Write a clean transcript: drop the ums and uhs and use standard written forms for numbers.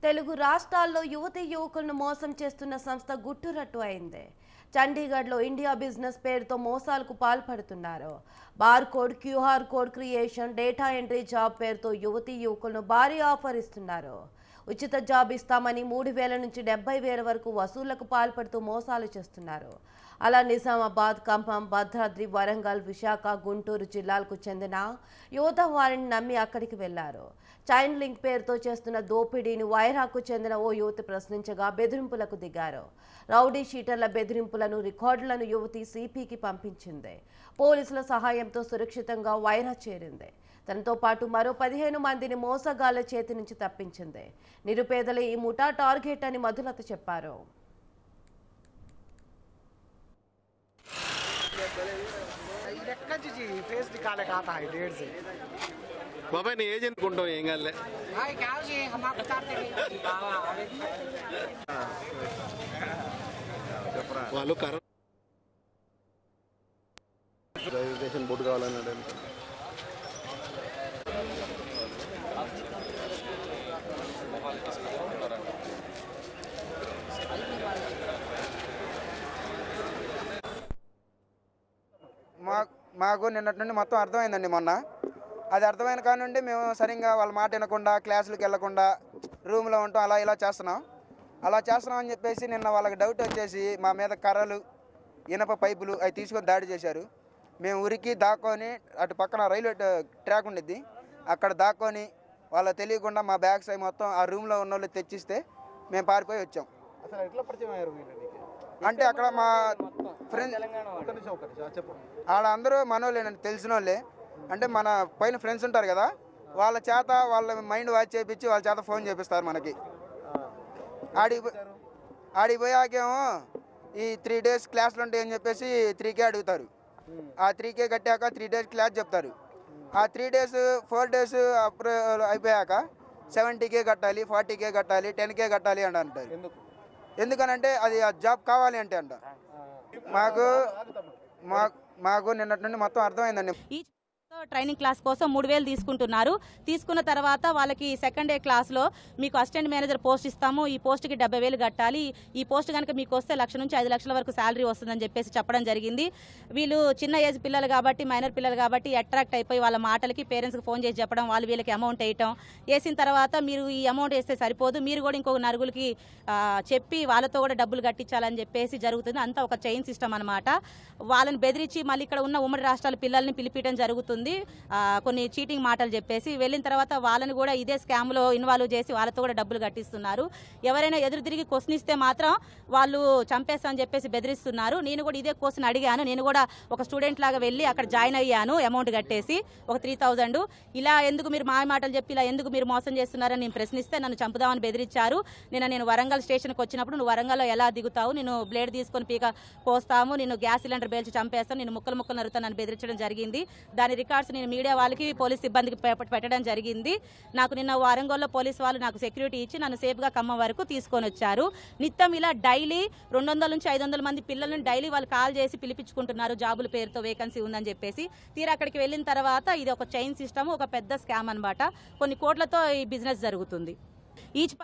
తెలుగు రాష్ట్రాల్లో యువతీ యువకులను మోసం చేస్తున్న సంస్థ గుట్టురట్టు అయింది. చండీగఢ్లో ఇండియా బిజినెస్ పేరుతో మోసాలకు పాల్పడుతున్నారు. Bar code, QR code creation, data entry job పేరుతో యువతీ యువకులను భారీ ఆఫర్ ఇస్తున్నారు. ఉచిత జాబ్ ఇస్తామని 3,000 నుంచి 70,000 వరకు వసూళ్లకు పాల్పడుతూ మోసాలు చేస్తున్నారు. అలా నిజామాబాద్, ఖమ్మం, భద్రాద్రి, వరంగల్, విశాఖ, గుంటూరు జిల్లాలకు చెందిన యువత వారిని నమ్మి అక్కడికి వెళ్లారు. చైన్ లింక్ పేరుతో చేస్తున్న దోపిడీని వైరాకు చెందిన ఓ యువతి ప్రశ్నించగా బెదిరింపులకు దిగారు. రౌడీ షీటర్ల బెదిరింపులను, రికార్డులను యువతి సిపికి పంపించింది. పోలీసుల సహాయంతో సురక్షితంగా వైరా చేరింది. తనతో పాటు మరో 15 మందిని మోసగాళ్ల చేతి నుంచి తప్పించింది. నిరుపేదలే ఈ ముఠా టార్గెట్ అని మధులత చెప్పారు. బాబా నీ ఏజ్ అనుకుంటావు ఏం కాలే వాళ్ళు రిజిస్ట్రేషన్ బోర్డు కావాలన్నాడు. మాకు నిన్నటి నుండి మొత్తం అర్థమైందండి. మొన్న అది అర్థమైన కాడ నుండి మేము సరిగ్గా వాళ్ళ మాట వినకుండా, క్లాసులకు వెళ్లకుండా రూమ్లో ఉంటాం. అలా ఇలా చేస్తున్నాం అని చెప్పేసి నిన్న వాళ్ళకి డౌట్ వచ్చేసి మా మీద కర్రలు, ఇనప పైపులు అవి తీసుకొని దాడి చేశారు. మేము ఉరికి దాక్కొని అటు పక్కన రైల్వే ట్రాక్ ఉండిద్ది, అక్కడ దాక్కొని వాళ్ళకి తెలియకుండా మా బ్యాగ్స్ అవి మొత్తం ఆ రూమ్లో ఉన్న వాళ్ళు తెచ్చిస్తే మేము పారిపోయి వచ్చాం. అసలు ఎట్లా పరిచయం అయ్యారు అంటే అక్కడ మా ఫ్రెండ్స్ ఆడ అందరూ మనోళ్ళేనండి, తెలిసిన వాళ్ళే. అంటే మన పైన ఫ్రెండ్స్ ఉంటారు కదా, వాళ్ళ చేత వాళ్ళ మైండ్ వాచ్ చేయించి వాళ్ళ చేత ఫోన్ చేపిస్తారు మనకి. ఆడికి పోయాకేమో ఈ 3 days క్లాసులు ఉంటాయని చెప్పేసి 3K అడుగుతారు. ఆ 3K కట్టాక 3 days క్లాస్ చెప్తారు. ఆ 3 days 4 days అప్పుడు అయిపోయాక 70K కట్టాలి, 40K కట్టాలి, 10K కట్టాలి అని అంటారు. ఎందుకనంటే అది ఆ జాబ్ కావాలి అంటే అంట. మాకు నిన్నటి నుండి మొత్తం అర్థమైందండి. ట్రైనింగ్ క్లాస్ కోసం 3,000 తీసుకుంటున్నారు. తీసుకున్న తర్వాత వాళ్ళకి సెకండ్ డే క్లాస్లో మీకు అసిస్టెంట్ మేనేజర్ పోస్ట్ ఇస్తాము, ఈ పోస్ట్కి 70,000 కట్టాలి, ఈ పోస్ట్ కనుక మీకు వస్తే 1,00,000 నుంచి 5,00,000 వరకు శాలరీ వస్తుందని చెప్పేసి చెప్పడం జరిగింది. వీళ్ళు చిన్న ఏజ్ పిల్లలు కాబట్టి, మైనర్ పిల్లలు కాబట్టి అట్రాక్ట్ అయిపోయి వాళ్ళ మాటలకి పేరెంట్స్కి ఫోన్ చేసి చెప్పడం, వాళ్ళు వీళ్ళకి అమౌంట్ వేసిన తర్వాత మీరు ఈ అమౌంట్ వేస్తే సరిపోదు, మీరు కూడా ఇంకొక నలుగురికి చెప్పి వాళ్ళతో కూడా డబ్బులు కట్టించాలని చెప్పేసి జరుగుతుంది. అంతా ఒక చైన్ సిస్టమ్ అనమాట. వాళ్ళని బెదిరించి మళ్ళీ ఇక్కడ ఉన్న ఉమ్మడి రాష్ట్రాల పిల్లల్ని పిలిపించడం జరుగుతుంది. కొన్ని చీటింగ్ మాటలు చెప్పేసి వెళ్ళిన తర్వాత వాళ్ళని కూడా ఇదే స్కామ్లో ఇన్వాల్వ్ చేసి వాళ్ళతో కూడా డబ్బులు కట్టిస్తున్నారు. ఎవరైనా ఎదురు తిరిగి క్వశ్చన్ ఇస్తే మాత్రం వాళ్ళు చంపేస్తామని చెప్పేసి బెదిరిస్తున్నారు. నేను కూడా ఇదే క్వశ్చన్ అడిగాను. నేను కూడా ఒక స్టూడెంట్ లాగా వెళ్ళి అక్కడ జాయిన్ అయ్యాను, అమౌంట్ కట్టేసి ఒక 3,000. ఇలా ఎందుకు మీరు మా మాటలు చెప్పి ఇలా ఎందుకు మీరు మోసం చేస్తున్నారని నేను ప్రశ్నిస్తే నన్ను చంపుదామని బెదిరించారు. నేను వరంగల్ స్టేషన్కి వచ్చినప్పుడు నువ్వు వరంగల్లో ఎలా దిగుతావు, నేను బ్లేడ్ తీసుకొని పీక కోస్తాము, నేను గ్యాస్ సిలిండర్ పేల్చి చంపేస్తాను, నేను ముక్కలు నరుతాను అని బెదిరించడం జరిగింది. దాని రికార్డ్స్ నేను మీడియా వాళ్ళకి, పోలీస్ సిబ్బందికి పెట్టడం జరిగింది. నాకు నిన్న వరంగల్లో పోలీస్ వాళ్ళు నాకు సెక్యూరిటీ ఇచ్చి నన్ను సేఫ్గా ఖమ్మం వరకు తీసుకొని వచ్చారు. నిత్యం ఇలా డైలీ 200 నుంచి 500 మంది పిల్లలను డైలీ వాళ్ళు కాల్ చేసి పిలిపించుకుంటున్నారు జాబుల పేరుతో వేకెన్సీ ఉందని చెప్పేసి. తీరా అక్కడికి వెళ్ళిన తర్వాత ఇది ఒక చైన్ సిస్టమ్, ఒక పెద్ద స్కామ్ అనమాట. కొన్ని కోట్లతో ఈ బిజినెస్ జరుగుతుంది. ఈచ్